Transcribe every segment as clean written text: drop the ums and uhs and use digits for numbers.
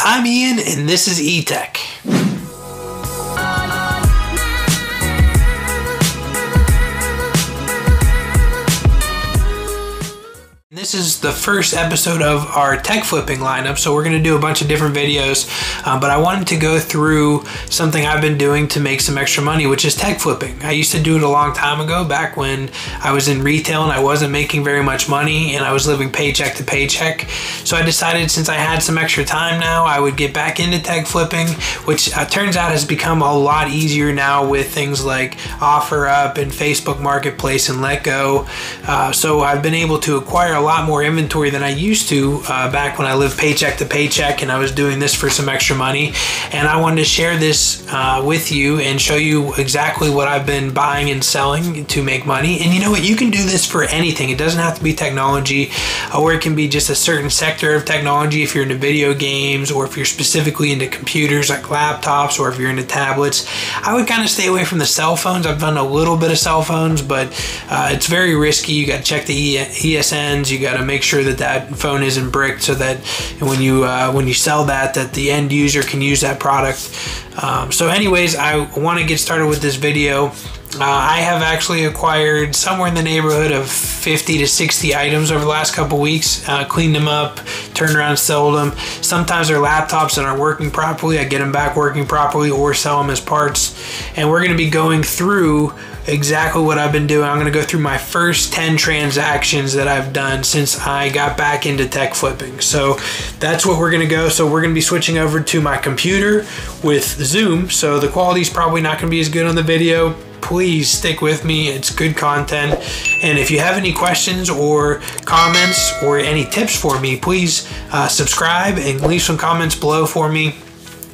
I'm Ian, and this is eTech. This is the first episode of our tech flipping lineup, so we're going to do a bunch of different videos, but I wanted to go through something I've been doing to make some extra money, which is tech flipping. I used to do it a long time ago, back when I was in retail and I wasn't making very much money and I was living paycheck to paycheck. So I decided, since I had some extra time now, I would get back into tech flipping, which turns out has become a lot easier now with things like Offerup and Facebook Marketplace and Letgo. So I've been able to acquire a lot more inventory than I used to back when I lived paycheck to paycheck and I was doing this for some extra money. And I wanted to share this with you and show you exactly what I've been buying and selling to make money. And you know what? You can do this for anything. It doesn't have to be technology, or it can be just a certain sector of technology if you're into video games, or if you're specifically into computers like laptops, or if you're into tablets. I would kind of stay away from the cell phones. I've done a little bit of cell phones, but it's very risky. You got to check the ESNs. You got to make sure that that phone isn't bricked, so that when you sell that the end user can use that product. So anyways, I want to get started with this video. I have actually acquired somewhere in the neighborhood of 50 to 60 items over the last couple weeks, cleaned them up, turned around, sold them. Sometimes they're laptops that aren't working properly. I get them back working properly or sell them as parts. And we're going to be going through exactly what I've been doing. I'm going to go through my first 10 transactions that I've done since I got back into tech flipping. So that's what we're going to go. So we're going to be switching over to my computer with Zoom. So the quality is probably not going to be as good on the video. Please stick with me. It's good content. And if you have any questions or comments or any tips for me, please subscribe and leave some comments below for me.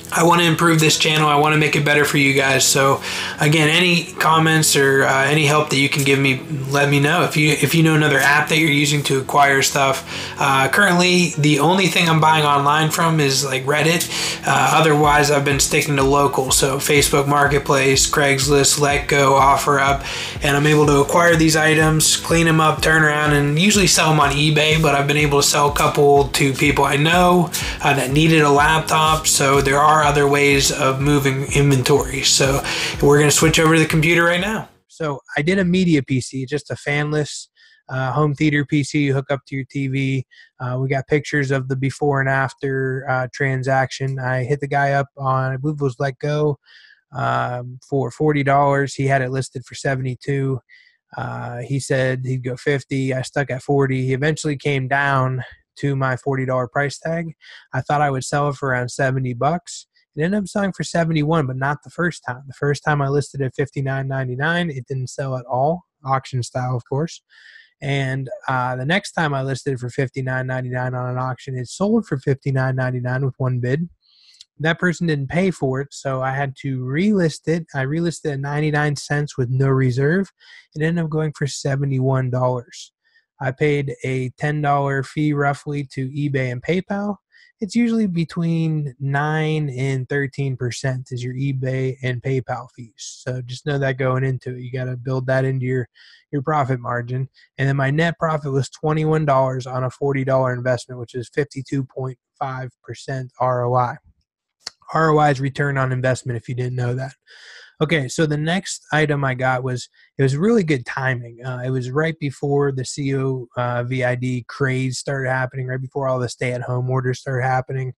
I want to improve this channel. I want to make it better for you guys. So again, any comments or any help that you can give me, let me know. If you know another app that you're using to acquire stuff. Currently, the only thing I'm buying online from is like Reddit. Otherwise, I've been sticking to local. So Facebook Marketplace, Craigslist, Letgo, Offerup, and I'm able to acquire these items, clean them up, turn around, and usually sell them on eBay. But I've been able to sell a couple to people I know that needed a laptop. So there are other ways of moving inventory. So we're going to switch over to the computer right now. So I did a media PC, just a fanless home theater PC you hook up to your TV. We got pictures of the before and after transaction. I hit the guy up on, I believe it was Letgo, for $40. He had it listed for $72. He said he'd go $50. I stuck at $40. He eventually came down to my $40 price tag. I thought I would sell it for around $70. It ended up selling for $71, but not the first time. The first time I listed it at $59.99. It didn't sell at all, auction style, of course. And the next time I listed it for $59.99 on an auction, it sold for $59.99 with one bid. That person didn't pay for it, so I had to relist it. I relisted at 99 cents with no reserve. It ended up going for $71. I paid a $10 fee roughly to eBay and PayPal. It's usually between 9 and 13% is your eBay and PayPal fees. So just know that going into it. You got to build that into your profit margin. And then my net profit was $21 on a $40 investment, which is 52.5% ROI. ROI is return on investment, if you didn't know that. Okay, so the next item I got was really good timing. It was right before the COVID craze started happening, right before all the stay-at-home orders started happening.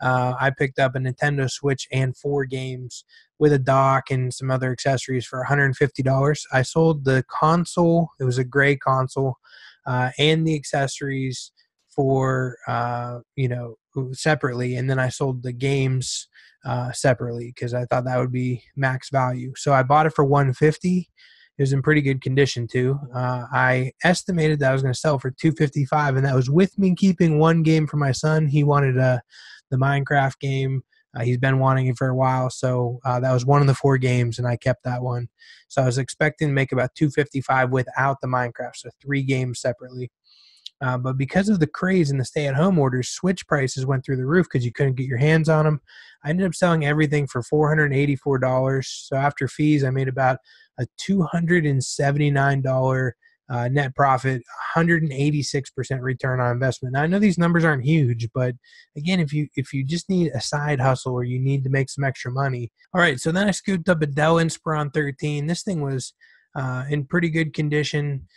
I picked up a Nintendo Switch and 4 games with a dock and some other accessories for $150. I sold the console. It was a gray console, and the accessories for separately, and then I sold the games separately because I thought that would be max value. So I bought it for $150. It was in pretty good condition too. I estimated that I was going to sell for $255, and that was with me keeping one game for my son. He wanted the Minecraft game. He's been wanting it for a while, so that was one of the 4 games, and I kept that one. So I was expecting to make about $255 without the Minecraft, so 3 games separately. But because of the craze and the stay-at-home orders, Switch prices went through the roof because you couldn't get your hands on them. I ended up selling everything for $484. So after fees, I made about a $279 net profit, 186% return on investment. Now, I know these numbers aren't huge, but again, if you just need a side hustle or you need to make some extra money. All right, so then I scooped up a Dell Inspiron 13. This thing was in pretty good condition.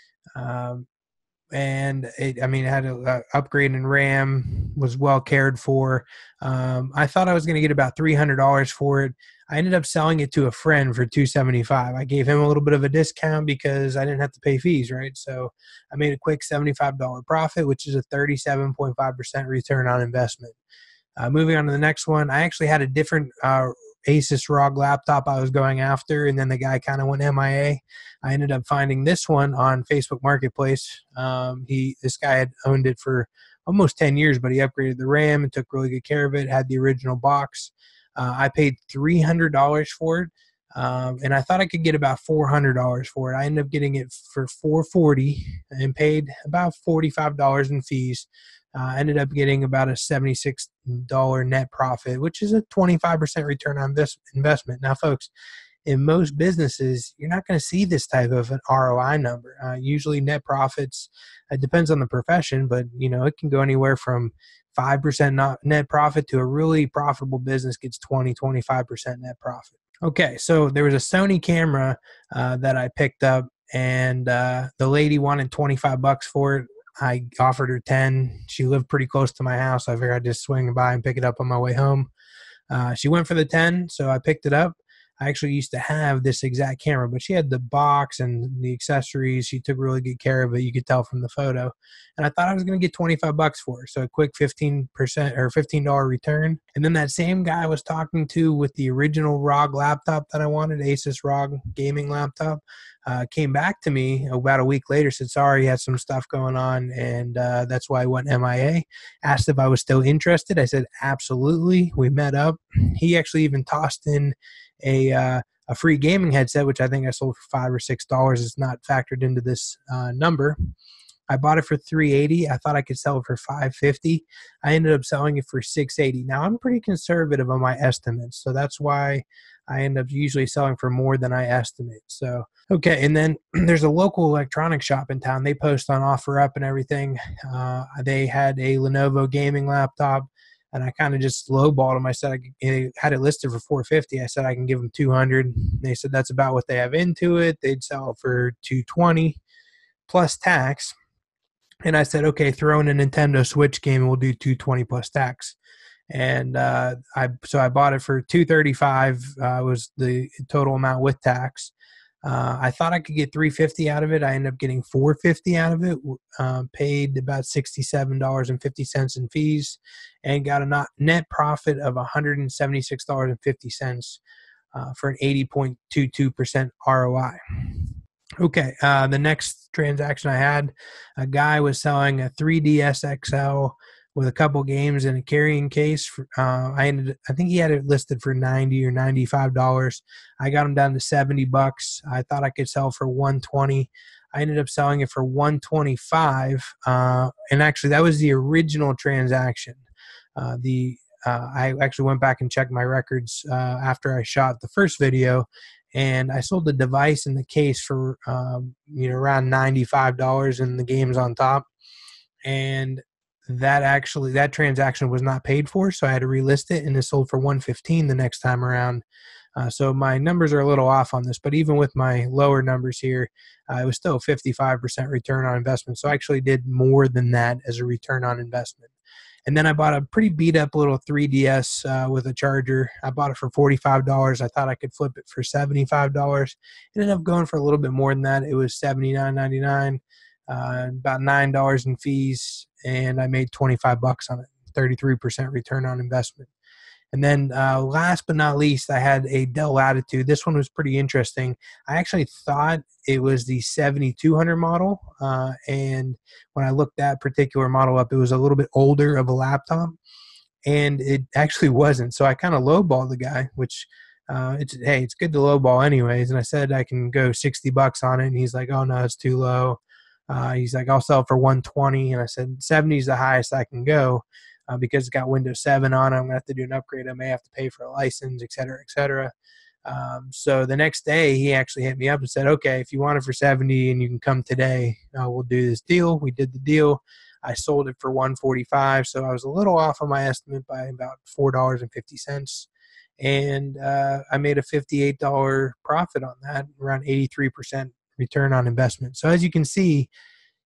And it had a upgrade in RAM, was well cared for. I thought I was going to get about $300 for it. I ended up selling it to a friend for $275. I gave him a little bit of a discount because I didn't have to pay fees, right? So I made a quick $75 profit, which is a 37.5% return on investment. Moving on to the next one, I actually had a different Asus ROG laptop I was going after, and then the guy kind of went MIA. I ended up finding this one on Facebook Marketplace. This guy had owned it for almost 10 years, but he upgraded the RAM and took really good care of it, had the original box. I paid $300 for it, and I thought I could get about $400 for it. I ended up getting it for $440 and paid about $45 in fees. Ended up getting about a $76 net profit, which is a 25% return on this investment. Now, folks, in most businesses, you're not going to see this type of an ROI number. Usually net profits, it depends on the profession, but it can go anywhere from 5% net profit to a really profitable business gets 25% net profit. Okay, so there was a Sony camera that I picked up, and the lady wanted $25 for it. I offered her 10. She lived pretty close to my house. I figured I'd just swing by and pick it up on my way home. She went for the 10, so I picked it up. I actually used to have this exact camera, but she had the box and the accessories. She took really good care of it. You could tell from the photo. And I thought I was going to get $25 for her. So a quick 15% or $15 return. And then that same guy I was talking to with the original ROG laptop that I wanted, Asus ROG gaming laptop, came back to me about a week later, said, sorry, he had some stuff going on, and that's why I went MIA. Asked if I was still interested. I said, absolutely. We met up. He actually even tossed in a free gaming headset, which I think I sold for $5 or $6. It's not factored into this number. I bought it for $380. I thought I could sell it for $550. I ended up selling it for $680. Now, I'm pretty conservative on my estimates, so that's why I end up usually selling for more than I estimate. So, okay, and then there's a local electronics shop in town. They post on Offerup and everything. They had a Lenovo gaming laptop, and I kind of just lowballed them. I said I had it listed for $450. I said I can give them $200. They said that's about what they have into it. They'd sell it for $220 plus tax. And I said, okay, throw in a Nintendo Switch game and we'll do $220 plus tax. And I bought it for $235 was the total amount with tax. I thought I could get $350 out of it. I ended up getting $450 out of it. Paid about $67.50 in fees, and got a net profit of $176.50 for an 80.22% ROI. Okay, the next transaction I had, a guy was selling a 3DS XL with a couple games in a carrying case. I think he had it listed for $90 or $95. I got him down to $70. I thought I could sell for $120. I ended up selling it for $125, and actually that was the original transaction. I actually went back and checked my records after I shot the first video, and I sold the device and the case for around $95, and the games on top. And that transaction was not paid for, so I had to relist it, and it sold for $115 the next time around. So my numbers are a little off on this, but even with my lower numbers here, it was still a 55% return on investment. So I actually did more than that as a return on investment. And then I bought a pretty beat up little 3DS with a charger. I bought it for $45. I thought I could flip it for $75. It ended up going for a little bit more than that. It was $79.99, about $9 in fees, and I made $25 on it, 33% return on investment. And then last but not least, I had a Dell Latitude. This one was pretty interesting. I actually thought it was the 7200 model. And when I looked that particular model up, it was a little bit older of a laptop. And it actually wasn't. So I kind of lowballed the guy, which it's good to lowball anyways. And I said I can go $60 on it. And he's like, oh, no, it's too low. He's like, I'll sell it for $120. And I said, 70 is the highest I can go. Because it's got Windows 7 on it, I'm going to have to do an upgrade. I may have to pay for a license, et cetera, et cetera. So the next day he actually hit me up and said, okay, if you want it for 70 and you can come today, we'll do this deal. We did the deal. I sold it for 145. So I was a little off on my estimate by about $4.50. And I made a $58 profit on that, around 83% return on investment. So as you can see,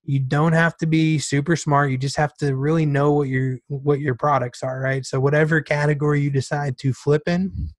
you don't have to be super smart. You just have to really know what your products are, right? So whatever category you decide to flip in,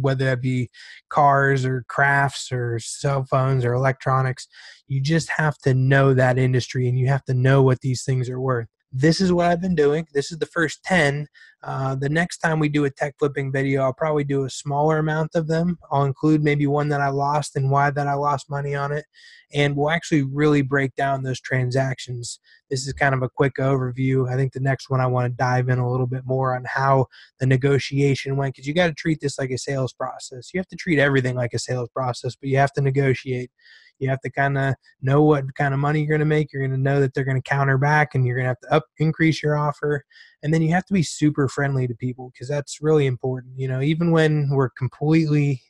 whether that be cars or crafts or cell phones or electronics, you just have to know that industry and you have to know what these things are worth. This is what I've been doing. This is the first 10. The next time we do a tech flipping video, I'll probably do a smaller amount of them. I'll include maybe one that I lost and why that I lost money on it. And we'll actually really break down those transactions. This is kind of a quick overview. I think the next one I want to dive in a little bit more on how the negotiation went, because you got to treat this like a sales process. You have to treat everything like a sales process, but you have to negotiate. You have to kind of know what kind of money you're going to make. You're going to know that they're going to counter back, and you're going to have to increase your offer. And then you have to be super friendly to people, because that's really important. You know, even when we're completely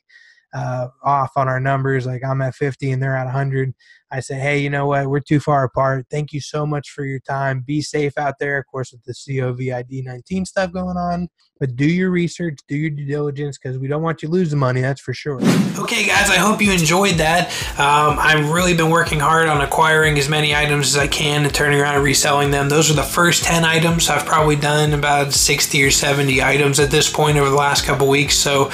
off on our numbers, like I'm at 50 and they're at 100, I say, hey, you know what? We're too far apart. Thank you so much for your time. Be safe out there, of course, with the COVID-19 stuff going on. But do your research, do your due diligence, because we don't want you losing money, that's for sure. Okay, guys, I hope you enjoyed that. I've really been working hard on acquiring as many items as I can and turning around and reselling them. Those are the first 10 items. I've probably done about 60 or 70 items at this point over the last couple weeks. So,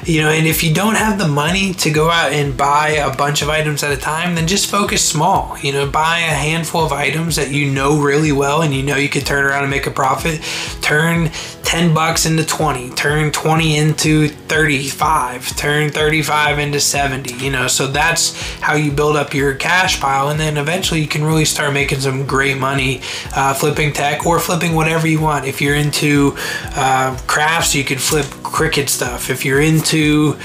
you know, and if you don't have the money to go out and buy a bunch of items at a time, then just focus small. You know, buy a handful of items that you know really well and you know you could turn around and make a profit. Turn $10 into 20, turn 20 into 35, turn 35 into 70, you know, so that's how you build up your cash pile. And then eventually you can really start making some great money flipping tech or flipping whatever you want. If you're into crafts, you could flip Cricut stuff. If you're into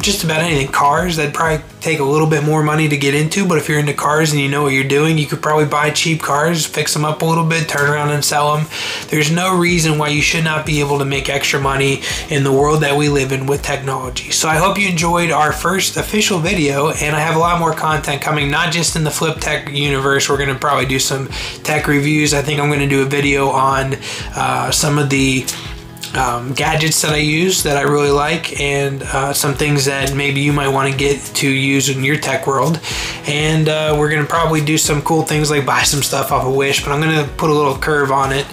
just about anything, cars, that'd probably take a little bit more money to get into, but if you're into cars and you know what you're doing, you could probably buy cheap cars, fix them up a little bit, turn around and sell them. There's no reason why you should not be able to make extra money in the world that we live in with technology. So I hope you enjoyed our first official video, and I have a lot more content coming, not just in the flip tech universe. We're going to probably do some tech reviews. I think I'm going to do a video on some of the gadgets that I use that I really like, and some things that maybe you might want to get to use in your tech world. And we're going to probably do some cool things like buy some stuff off of Wish, but I'm going to put a little curve on it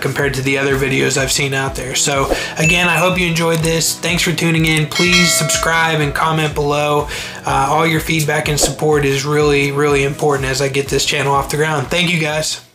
compared to the other videos I've seen out there. So again, I hope you enjoyed this. Thanks for tuning in. Please subscribe and comment below. All your feedback and support is really, really important as I get this channel off the ground. Thank you, guys.